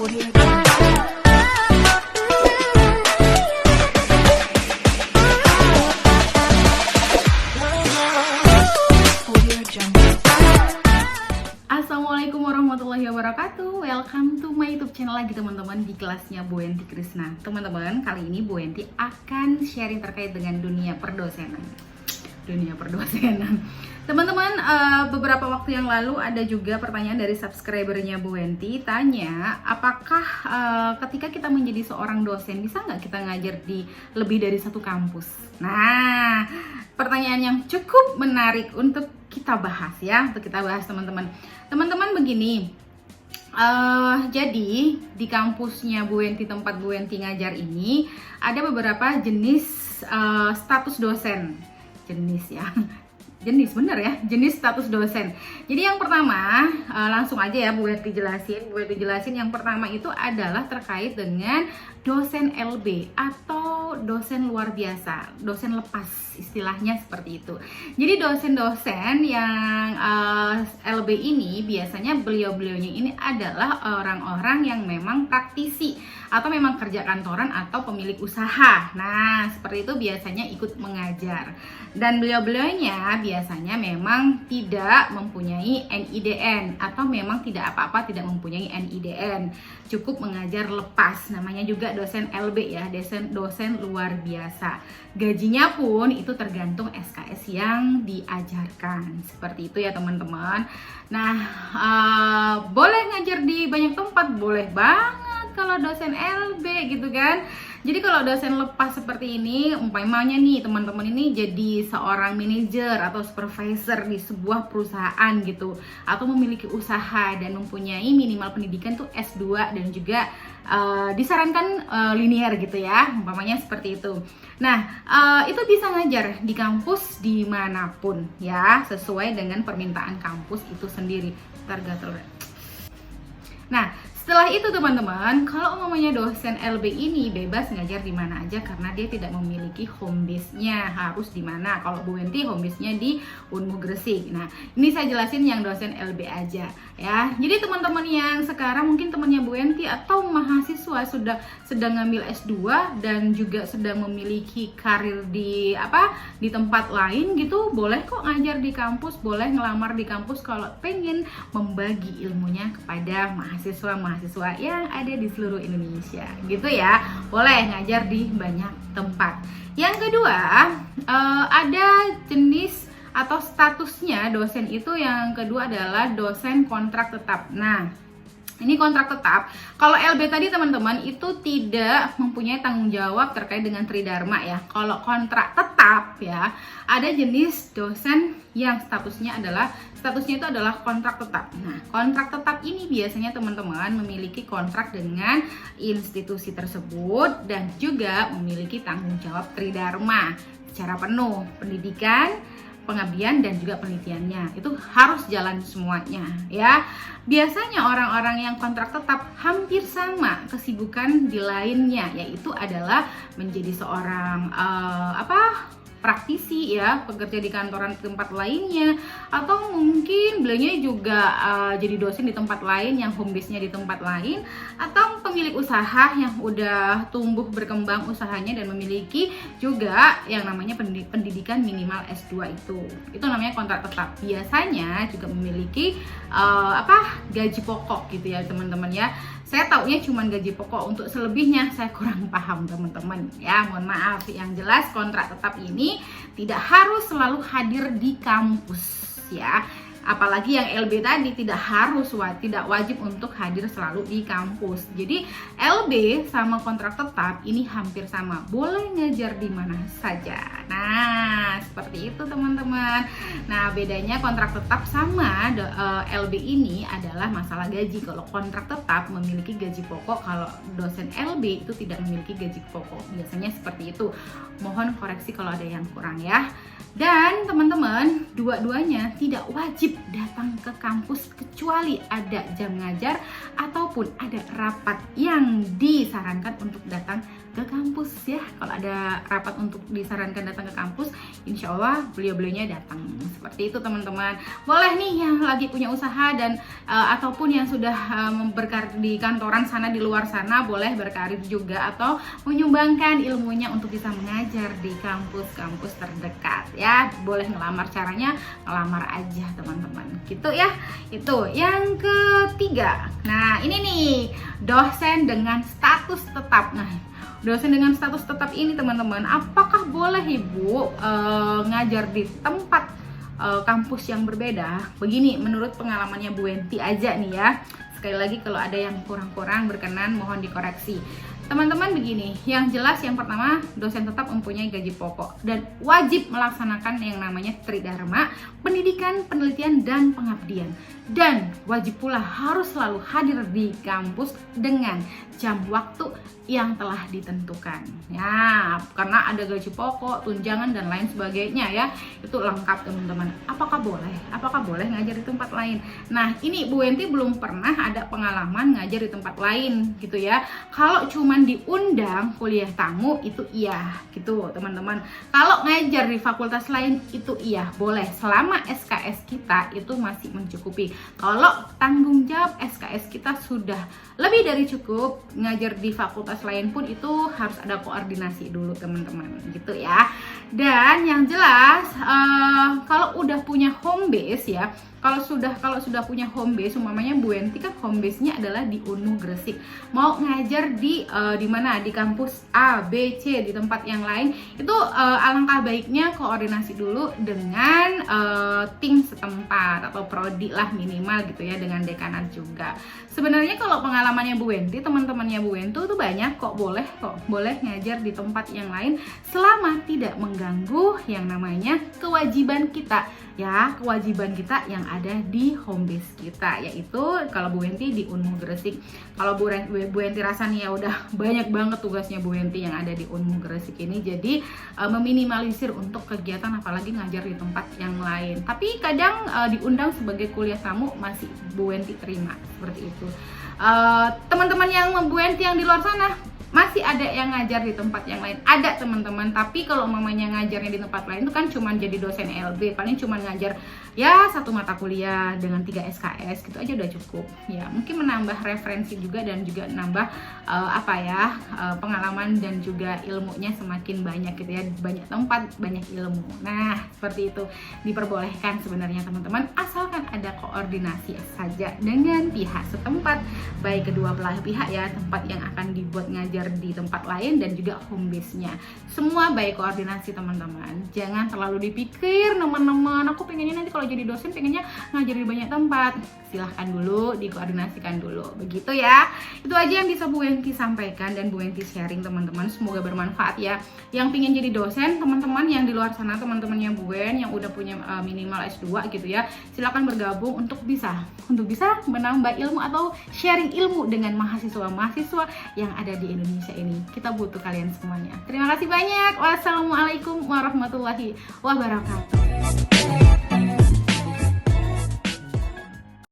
Assalamualaikum warahmatullahi wabarakatuh. Welcome to my YouTube channel lagi teman-teman, di kelasnya Bu Enti Krisna. Teman-teman, kali ini Bu Enti akan sharing terkait dengan dunia perdosenan. Teman-teman, beberapa waktu yang lalu ada juga pertanyaan dari subscribernya Bu Enti, tanya apakah ketika kita menjadi seorang dosen bisa nggak kita ngajar di lebih dari satu kampus. Nah, pertanyaan yang cukup menarik untuk kita bahas ya, teman-teman. Teman-teman begini, jadi di kampusnya Bu Enti, tempat Bu Enti ngajar ini ada beberapa jenis status dosen. Jenis status dosen. Jadi yang pertama, langsung aja ya Bu Enti jelasin. Yang pertama itu adalah terkait dengan dosen LB atau dosen luar biasa, dosen lepas, istilahnya seperti itu. Jadi dosen-dosen yang LB ini biasanya beliau-beliaunya ini adalah orang-orang yang memang praktisi atau memang kerja kantoran atau pemilik usaha. Nah, seperti itu biasanya ikut mengajar. Dan beliau-beliaunya biasanya memang tidak mempunyai NIDN atau memang tidak apa-apa tidak mempunyai NIDN. Cukup mengajar lepas, namanya juga dosen LB ya, dosen luar biasa. Gajinya pun itu tergantung SKS yang diajarkan. Seperti itu ya teman-teman. Nah, boleh ngajar di banyak tempat, boleh banget kalau dosen LB gitu kan. Jadi kalau dosen lepas seperti ini, umpamanya nih teman-teman ini jadi seorang manajer atau supervisor di sebuah perusahaan gitu, atau memiliki usaha dan mempunyai minimal pendidikan tuh S2 dan juga disarankan linear gitu ya, umpamanya seperti itu. Nah, itu bisa ngajar di kampus dimanapun ya, sesuai dengan permintaan kampus itu sendiri. Nah, setelah itu teman-teman, kalau umpamanya dosen LB ini bebas ngajar di mana aja karena dia tidak memiliki home base-nya harus di mana. Kalau Bu Enti home base-nya di Unmu Gresik. Nah, ini saya jelasin yang dosen LB aja ya. Jadi teman-teman yang sekarang mungkin temannya Bu Enti atau mahasiswa sedang ngambil S2 dan juga sedang memiliki karir di tempat lain gitu, boleh kok ngajar di kampus, boleh ngelamar di kampus kalau pengen membagi ilmunya kepada mahasiswa yang ada di seluruh Indonesia gitu ya, boleh ngajar di banyak tempat. Yang kedua, ada jenis atau statusnya dosen itu, yang kedua adalah dosen kontrak tetap. Nah, ini kontrak tetap. Kalau LB tadi teman-teman itu tidak mempunyai tanggung jawab terkait dengan Tridharma ya. Kalau kontrak tetap ya, ada jenis dosen yang statusnya itu adalah kontrak tetap. Nah, kontrak tetap ini biasanya teman-teman memiliki kontrak dengan institusi tersebut dan juga memiliki tanggung jawab Tridharma secara penuh, pendidikan, pengabdian dan juga penelitiannya itu harus jalan semuanya ya. Biasanya orang-orang yang kontrak tetap hampir sama kesibukan di lainnya, yaitu adalah menjadi seorang praktisi ya, pekerja di kantoran tempat lainnya, atau mungkin beliaunya juga jadi dosen di tempat lain yang home base-nya di tempat lain, atau pemilik usaha yang udah tumbuh berkembang usahanya dan memiliki juga yang namanya pendidikan minimal S2 itu namanya kontrak tetap. Biasanya juga memiliki gaji pokok gitu ya teman-teman ya. Saya taunya cuma gaji pokok, untuk selebihnya saya kurang paham teman-teman ya, mohon maaf. Yang jelas kontrak tetap ini tidak harus selalu hadir di kampus ya. Apalagi yang LB tadi tidak wajib untuk hadir selalu di kampus. Jadi LB sama kontrak tetap ini hampir sama, boleh ngajar di mana saja. Nah, seperti itu teman-teman. Nah, bedanya kontrak tetap sama LB ini adalah masalah gaji. Kalau kontrak tetap memiliki gaji pokok, kalau dosen LB itu tidak memiliki gaji pokok. Biasanya seperti itu. Mohon koreksi kalau ada yang kurang ya. Dan teman-teman, dua-duanya tidak wajib datang ke kampus kecuali ada jam ngajar ataupun ada rapat yang disarankan untuk datang ke kampus ya. Kalau ada rapat untuk disarankan datang ke kampus, insya Allah beliau-beliaunya datang. Seperti itu teman-teman. Boleh nih yang lagi punya usaha dan ataupun yang sudah berkarir di kantoran sana, di luar sana, boleh berkarir juga atau menyumbangkan ilmunya untuk bisa mengajar di kampus-kampus terdekat ya. Boleh ngelamar, caranya ngelamar aja teman-teman. Gitu ya. Itu yang ketiga. Nah, ini nih dosen dengan status tetap. Nah, dosen dengan status tetap ini teman-teman, apakah boleh Ibu ngajar di tempat kampus yang berbeda? Begini, menurut pengalamannya Bu Wenti aja nih ya. Sekali lagi kalau ada yang kurang-kurang berkenan mohon dikoreksi. Teman-teman begini, yang jelas yang pertama, dosen tetap mempunyai gaji pokok dan wajib melaksanakan yang namanya tridharma, pendidikan, penelitian, dan pengabdian. Dan wajib pula harus selalu hadir di kampus dengan jam waktu yang telah ditentukan. Ya, karena ada gaji pokok, tunjangan, dan lain sebagainya ya. Itu lengkap teman-teman. Apakah boleh? Apakah boleh ngajar di tempat lain? Nah, ini Bu Wenti belum pernah ada pengalaman ngajar di tempat lain gitu ya. Kalau cuman diundang kuliah tamu itu iya gitu teman-teman. Kalau ngajar di fakultas lain itu iya boleh selama SKS kita itu masih mencukupi. Kalau tanggung jawab SKS kita sudah lebih dari cukup, ngajar di fakultas lain pun itu harus ada koordinasi dulu teman-teman gitu ya. Dan yang jelas kalau udah punya home base ya, kalau sudah punya home base, umpamanya Bu Wenti kan home base-nya adalah di Unmu Gresik. Mau ngajar di mana? Di kampus A, B, C, di tempat yang lain, itu alangkah baiknya koordinasi dulu dengan tim setempat atau prodi lah minimal gitu ya, dengan dekanat juga. Sebenarnya kalau pengalamannya Bu Wenti, teman-temannya Bu Wenti itu banyak kok boleh ngajar di tempat yang lain selama tidak mengganggu yang namanya kewajiban kita ya, kewajiban kita yang ada di home base kita, yaitu kalau Bu Wenti di Unmu Gresik. Kalau Bu Wenti rasa nih ya udah banyak banget tugasnya Bu Wenti yang ada di Unmu Gresik ini, jadi meminimalisir untuk kegiatan apalagi ngajar di tempat yang lain. Tapi kadang diundang sebagai kuliah tamu masih Bu Wenti terima seperti itu. Teman-teman yang Bu Wenti yang di luar sana masih ada yang ngajar di tempat yang lain, ada teman-teman. Tapi kalau mamanya ngajarnya di tempat lain itu kan cuma jadi dosen LB, paling cuma ngajar ya 1 mata kuliah dengan 3 SKS gitu aja udah cukup ya. Mungkin menambah referensi juga dan juga nambah pengalaman dan juga ilmunya semakin banyak gitu ya, banyak tempat banyak ilmu. Nah seperti itu diperbolehkan sebenarnya teman-teman, asalkan ada koordinasi saja dengan pihak setempat, baik kedua belah pihak ya, tempat yang akan dibuat ngajar di tempat lain dan juga home base-nya. Semua baik koordinasi teman-teman. Jangan terlalu dipikir teman-teman, aku pengennya nanti kalau jadi dosen pengennya ngajar di banyak tempat. Silahkan dulu, dikoordinasikan dulu. Begitu ya. Itu aja yang bisa Bu Wenti sampaikan dan Bu Wenti sharing teman-teman. Semoga bermanfaat ya. Yang pengen jadi dosen, teman-teman yang di luar sana, teman-temannya Bu Wen yang udah punya minimal S2 gitu ya, silahkan bergabung untuk bisa menambah ilmu atau sharing ilmu dengan mahasiswa-mahasiswa yang ada di Indonesia ini. Kita butuh kalian semuanya. Terima kasih banyak. Wassalamualaikum warahmatullahi wabarakatuh.